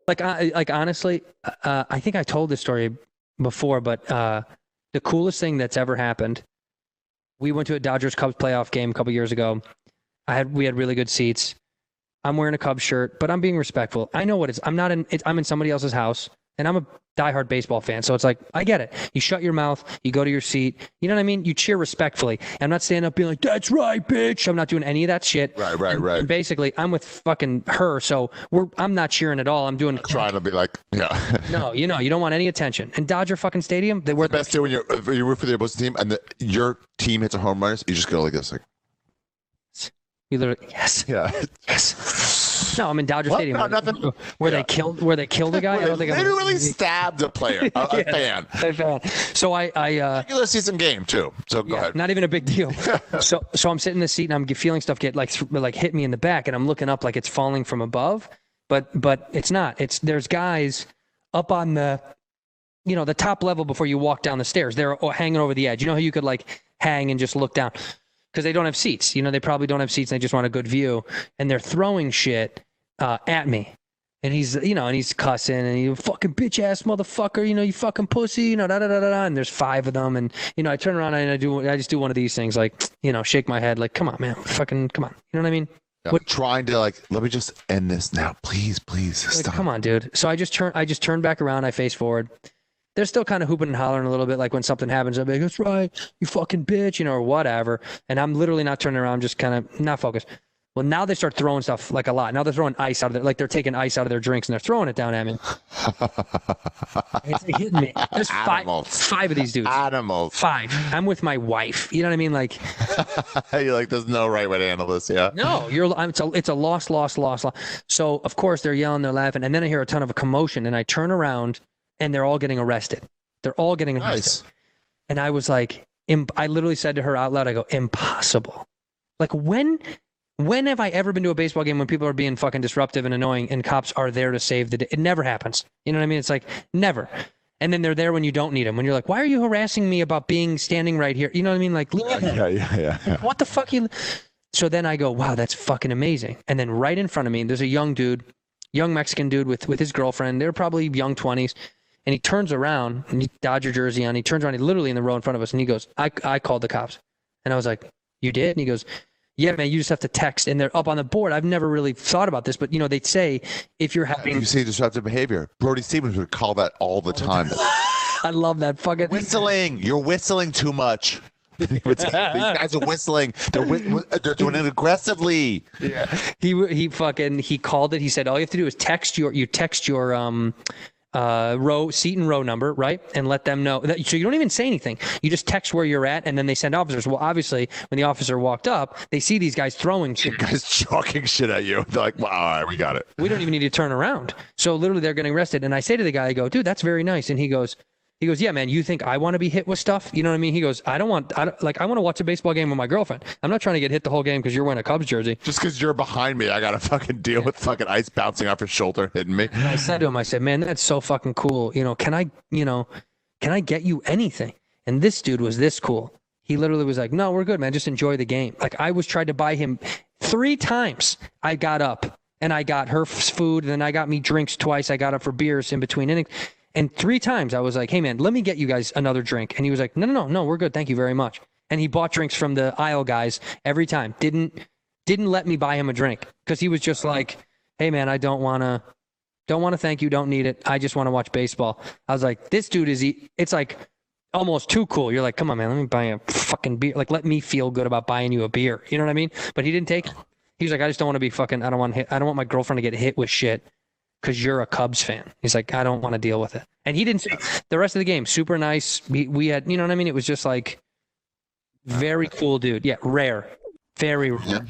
Like honestly, I think I told this story before, but the coolest thing that's ever happened. We went to a Dodgers Cubs playoff game a couple years ago. We had really good seats. I'm wearing a Cubs shirt, but I'm being respectful. I know what it's. I'm in somebody else's house, and I'm a diehard baseball fan. So it's like, I get it. You shut your mouth. You go to your seat. You know what I mean? You cheer respectfully. I'm not standing up being like, "That's right, bitch." I'm not doing any of that shit. Right. And basically, I'm with fucking her, so I'm not cheering at all. I'm doing trying to be like, yeah. No, you don't want any attention. And Dodger fucking Stadium, they were the best too when you root for the opposing team and your team hits a home run. You just go like this, like. You literally, yes. Yeah. Yes. No, I'm in Dodger Stadium. No, nothing. Where they killed a guy. I don't think literally stabbed a player, a fan. A fan. So I regular season game too. So go ahead. Not even a big deal. so I'm sitting in the seat and I'm feeling stuff get like hit me in the back, and I'm looking up like it's falling from above, but it's not. There's guys up on the the top level before you walk down the stairs. They're hanging over the edge. You know how you could like hang and just look down. Because they don't have seats. They probably don't have seats and they just want a good view. And they're throwing shit at me. And he's cussing and you fucking bitch ass motherfucker, you fucking pussy, da da da da da. And there's 5 of them. And I turn around and I just do one of these things, like, shake my head, like, come on, man, fucking come on. You know what I mean? Yeah, trying to like, let me just end this now, please, stop. Like, come on, dude. So I just turn back around, I face forward. They're still kind of hooping and hollering a little bit, like when something happens, I'm like, that's right, you fucking bitch, or whatever. And I'm literally not turning around, just kind of not focused. Well, now they start throwing stuff like a lot. Now they're throwing ice out of like they're taking ice out of their drinks and they're throwing it down at me. It's hitting me. There's 5 of these dudes. Animals. 5. I'm with my wife. You know what I mean? Like, you're like, there's no right way to handle this. Yeah. No, it's a loss. So of course they're yelling, they're laughing, and then I hear a ton of a commotion, and I turn around. And they're all getting arrested. Nice. And I was like, I literally said to her out loud, I go, impossible. Like, when have I ever been to a baseball game when people are being fucking disruptive and annoying and cops are there to save the day? It never happens. You know what I mean? It's like, never. And then they're there when you don't need them. When you're like, why are you harassing me about standing right here? You know what I mean? Like, yeah. What the fuck? So then I go, wow, that's fucking amazing. And then right in front of me, there's a young Mexican dude with his girlfriend. They're probably young 20s. And he turns around, and he's Dodger jersey on. He turns around, he's literally in the row in front of us, and he goes, I called the cops. And I was like, you did? And he goes, yeah, man, you just have to text. And they're up on the board. I've never really thought about this, but, they say if you're having... You see disruptive behavior. Brody Stevens would call that all the time. I love that fucking... Whistling. You're whistling too much. These guys are whistling. They're doing it aggressively. Yeah. He called it. He said, all you have to do is text your seat and row number, right? And let them know that. So you don't even say anything. You just text where you're at, and then they send officers. Well, obviously, when the officer walked up, they see these guys throwing shit. Guys chalking shit at you. They're like, well, all right, we got it. We don't even need to turn around. So literally, they're getting arrested. And I say to the guy, I go, dude, that's very nice. And he goes, yeah, man, you think I want to be hit with stuff? You know what I mean? He goes, I want to watch a baseball game with my girlfriend. I'm not trying to get hit the whole game because you're wearing a Cubs jersey. Just because you're behind me, I got to fucking deal with fucking ice bouncing off your shoulder hitting me. And I said to him, man, that's so fucking cool. Can I get you anything? And this dude was this cool. He literally was like, no, we're good, man. Just enjoy the game. Like, I was trying to buy him 3 times. I got up and I got her food, and then I got me drinks twice. I got up for beers in between innings. And 3 times I was like, hey, man, let me get you guys another drink. And he was like, no, we're good. Thank you very much. And he bought drinks from the aisle guys every time. Didn't let me buy him a drink because he was just like, hey, man, I don't want to thank you. Don't need it. I just want to watch baseball. I was like, this dude it's like almost too cool. You're like, come on, man, let me buy a fucking beer. Like, let me feel good about buying you a beer. You know what I mean? But he didn't take it. He was like, I just don't want to be fucking, I don't want my girlfriend to get hit with shit because you're a Cubs fan. He's like, I don't want to deal with it. And he didn't say the rest of the game. Super nice. We had, you know what I mean? It was just like very cool dude. Yeah, rare. Very rare. Yeah.